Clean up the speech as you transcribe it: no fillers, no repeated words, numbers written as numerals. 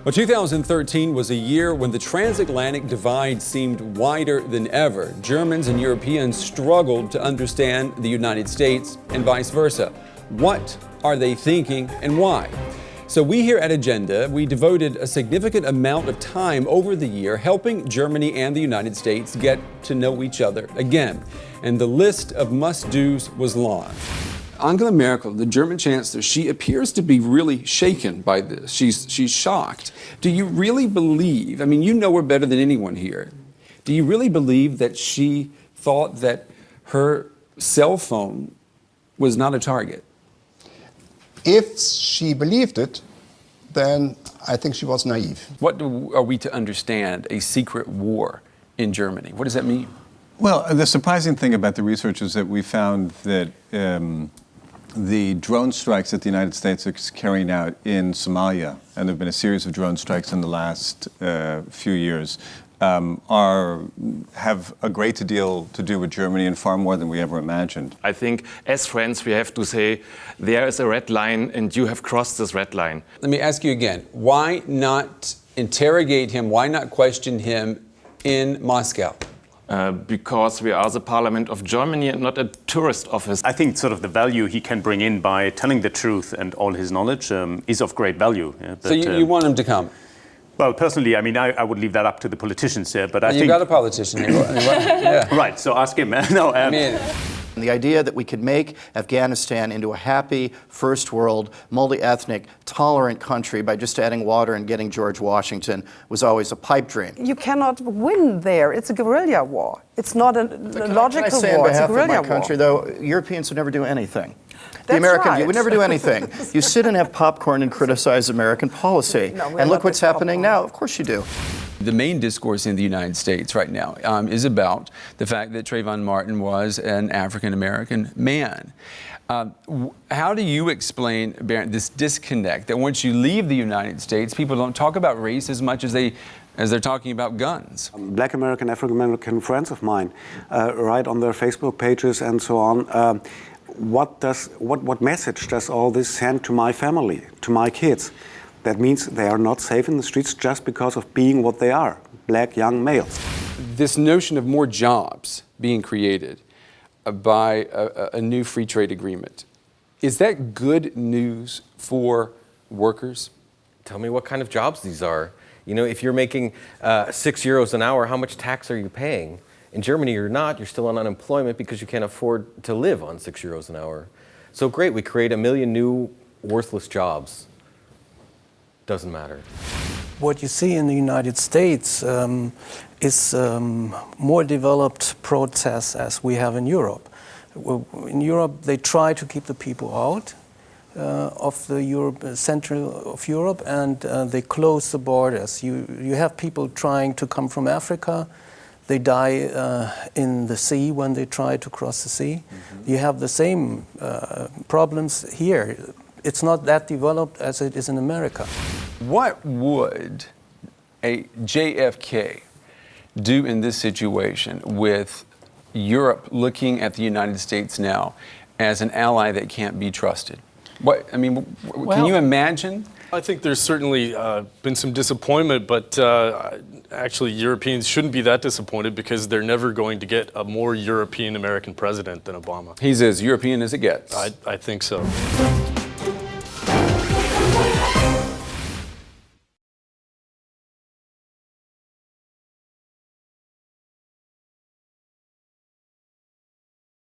Well, 2013 was a year when the transatlantic divide seemed wider than ever. Germans and Europeans struggled to understand the United States and vice versa. What are they thinking and why? So we here at Agenda, we devoted a significant amount of time over the year helping Germany and the United States get to know each other again. And the list of must-dos was long. Angela Merkel, the German chancellor, she appears to be really shaken by this. She's shocked. Do you really believe, I mean, you know her better than anyone here. Do you really believe that she thought that her cell phone was not a target? If she believed it, then I think she was naive. What are we to understand a secret war in Germany? What does that mean? Well, the surprising thing about the research is that we found that the drone strikes that the United States is carrying out in Somalia, and there have been a series of drone strikes in the last few years, have a great deal to do with Germany and far more than we ever imagined. I think as friends we have to say there is a red line and you have crossed this red line. Let me ask you again, why not interrogate him, why not question him in Moscow? Because we are the Parliament of Germany and not a tourist office. I think sort of the value he can bring in by telling the truth and all his knowledge is of great value. Yeah, so you want him to come? Well, personally, I mean, I would leave that up to the politicians here, but I think... You've got a politician here. Yeah. Right, so ask him. No, I mean, the idea that we could make Afghanistan into a happy, first world, multi-ethnic, tolerant country by just adding water and getting George Washington was always a pipe dream. You cannot win there. It's a guerrilla war. It's not a logical war. It's a guerrilla war. On behalf of my country, though, Europeans would never do anything. That's right. You would never do anything. You sit and have popcorn and criticize American policy. No, and look what's happening now. Of course you do. The main discourse in the United States right now is about the fact that Trayvon Martin was an African-American man. How do you explain, Brent, this disconnect that once you leave the United States, people don't talk about race as much as they're talking about guns? Black American, African-American friends of mine write on their Facebook pages and so on, what message does all this send to my family, to my kids? That means they are not safe in the streets just because of being what they are, black young males. This notion of more jobs being created by a new free trade agreement, is that good news for workers? Tell me what kind of jobs these are. You know, if you're making €6 an hour, how much tax are you paying? In Germany, you're not. You're still on unemployment because you can't afford to live on €6 an hour. So great, we create 1 million new worthless jobs. Doesn't matter. What you see in the United States is more developed protests as we have in Europe. In Europe, they try to keep the people out of the center of Europe, and they close the borders. You have people trying to come from Africa. They die in the sea when they try to cross the sea. Mm-hmm. You have the same problems here. It's not that developed as it is in America. What would a JFK do in this situation with Europe looking at the United States now as an ally that can't be trusted? Can you imagine? I think there's certainly been some disappointment, but actually Europeans shouldn't be that disappointed because they're never going to get a more European American president than Obama. He's as European as it gets. I think so.